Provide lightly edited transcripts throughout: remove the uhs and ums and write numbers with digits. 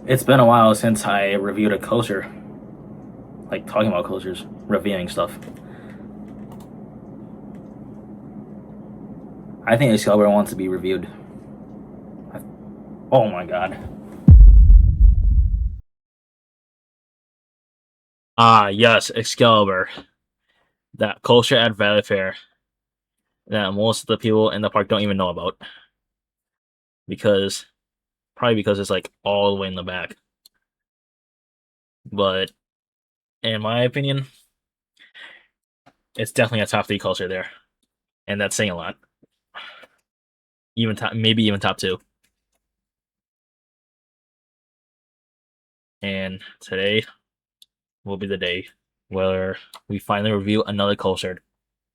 It's been a while since I reviewed a coaster, like talking about coasters, reviewing stuff. I think Excalibur wants to be reviewed. Oh my god. Ah, yes, Excalibur. That coaster at Valleyfair that most of the people in the park don't even know about. Because, probably because it's like all the way in the back. But, in my opinion, it's definitely a top 3 coaster there. And that's saying a lot. Even top, maybe even top 2. And today will be the day where we finally review another coaster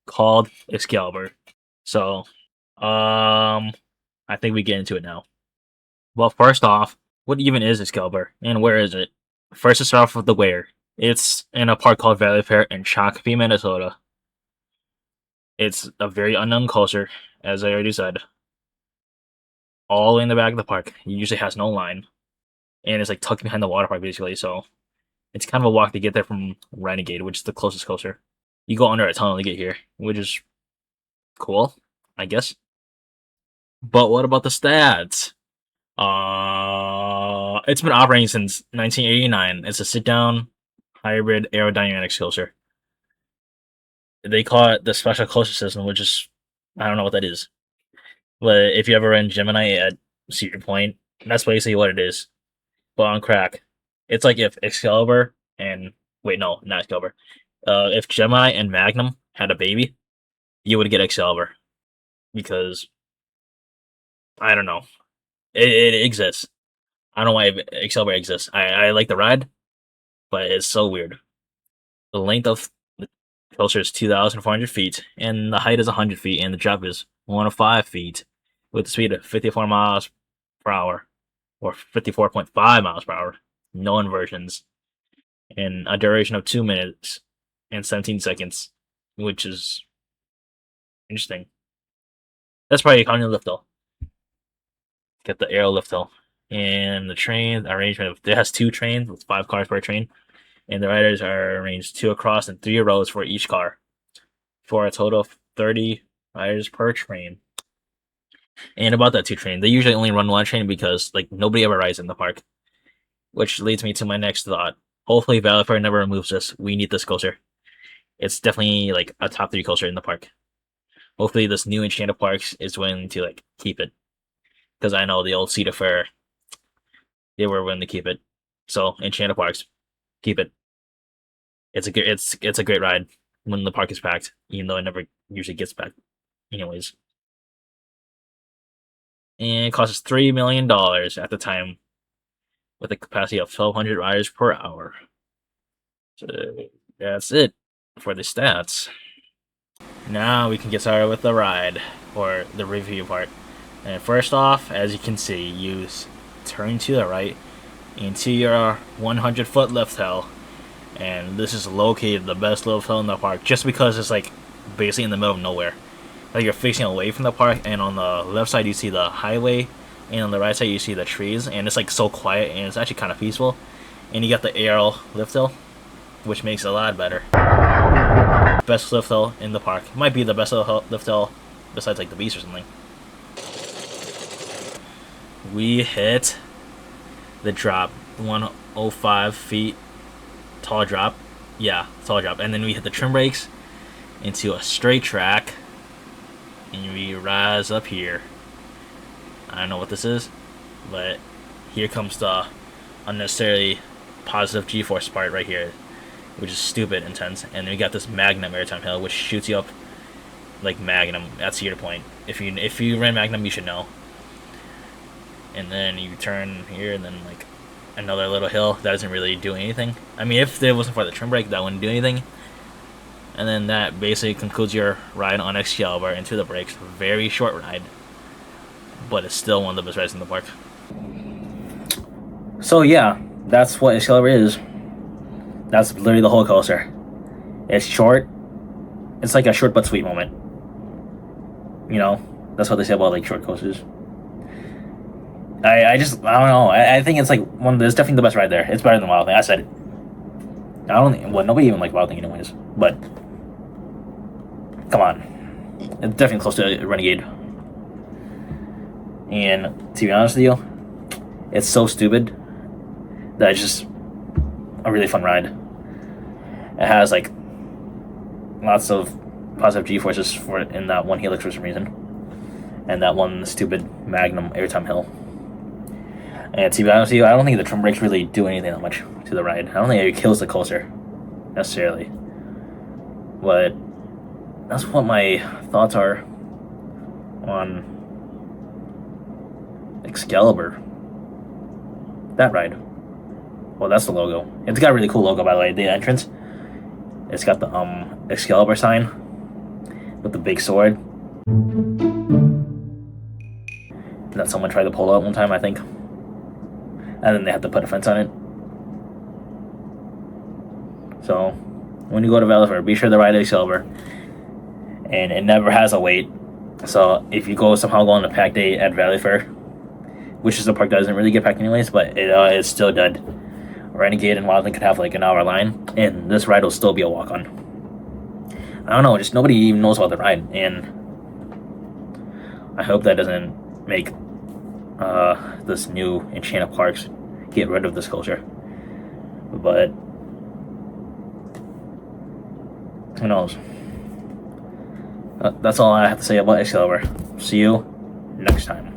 called Excalibur. So, I think we get into it now. Well, first off, what even is Excalibur, and where is it? First, to start off with the where. It's in a park called Valleyfair in Shakopee, Minnesota. It's a very unknown coaster, as I already said. All in the back of the park. It usually has no line, and it's like tucked behind the water park, basically. So it's kind of a walk to get there from Renegade, which is the closest coaster. You go under a tunnel to get here, which is cool, I guess. But what about the stats? It's been operating since 1989. It's a sit-down hybrid aerodynamics coaster. They call it the special coaster system, which is I don't know what that is. But if you ever ran Gemini at Cedar Point, that's basically what it is. But on crack, it's like if Excalibur and wait, no, not Excalibur. If Gemini and Magnum had a baby, you would get Excalibur because I don't know. It exists. I don't know why Excalibur exists. I like the ride, but it's so weird. The length of the coaster is 2,400 feet, and the height is 100 feet, and the drop is 105 feet, with a speed of 54 miles per hour, or 54.5 miles per hour. No inversions, and a duration of 2 minutes and 17 seconds, which is interesting. That's probably economy lift though. Get the aero lift though. And the train arrangement, it has 2 trains with 5 cars per train, and the riders are arranged 2 across and 3 rows for each car, for a total of 30 riders per train. And about that 2 train, they usually only run 1 train because like nobody ever rides in the park. Which leads me to my next thought. Hopefully Valleyfair never removes this. We need this coaster. It's definitely like a top 3 coaster in the park. Hopefully this new Enchanted Parks is willing to like keep it. Because I know the old Cedar Fair, they were willing to keep it. So Enchanted Parks, keep it. It's a great ride when the park is packed, even though it never usually gets packed. Anyways. And it costs $3 million at the time, with a capacity of 1,200 riders per hour. So that's it for the stats. Now we can get started with the ride, or the review part. And first off, as you can see, you turn to the right into your 100-foot lift hill. And this is located the best lift hill in the park, just because it's like basically in the middle of nowhere. Like you're facing away from the park, and on the left side you see the highway, and on the right side you see the trees, and it's like so quiet, and it's actually kind of peaceful. And you got the aerial lift hill, which makes it a lot better. Best lift hill in the park. Might be the best lift hill besides like the Beast or something. We hit the drop, 105 feet tall drop. Yeah, tall drop. And then we hit the trim brakes into a straight track, and we rise up here. I don't know what this is, but here comes the unnecessarily positive G-force part right here, which is stupid intense. And then we got this Magnum airtime hill, which shoots you up like Magnum at Cedar Point. If you ran Magnum, you should know. And then you turn here, and then like another little hill that doesn't really do anything. I mean, if it wasn't for the trim brake, that wouldn't do anything. And then that basically concludes your ride on Excalibur into the brakes. Very short ride, but it's still one of the best rides in the park. So yeah, that's what Excalibur is. That's literally the whole coaster. It's short. It's like a short but sweet moment. You know, that's what they say about like short coasters. I don't know. I think it's like it's definitely the best ride there. It's better than Wild Thing. I said it. I don't. Well, nobody even liked Wild Thing anyways. But come on, it's definitely close to Renegade. And to be honest with you, it's so stupid that it's just a really fun ride. It has like lots of positive G forces for it in that one helix for some reason, and that one stupid Magnum airtime hill. And to be honest with you, I don't think the trim brakes really do anything that much to the ride. I don't think it kills the coaster necessarily, but that's what my thoughts are on Excalibur. That ride. Well, that's the logo. It's got a really cool logo, by the way. The entrance. It's got the Excalibur sign with the big sword that someone tried to pull out one time, I think. And then they had to put a fence on it. So, when you go to Valleyfair, be sure to ride Excalibur. And it never has a wait. So, if you somehow go on a packed day at Valleyfair, which is a park that doesn't really get packed anyways, but it's still dead. Renegade and Wild Thing could have like an hour line, and this ride will still be a walk-on. I don't know, just nobody even knows about the ride, and I hope that doesn't make this new Enchanted Parks get rid of this culture. But who knows? That's all I have to say about Excalibur. See you next time.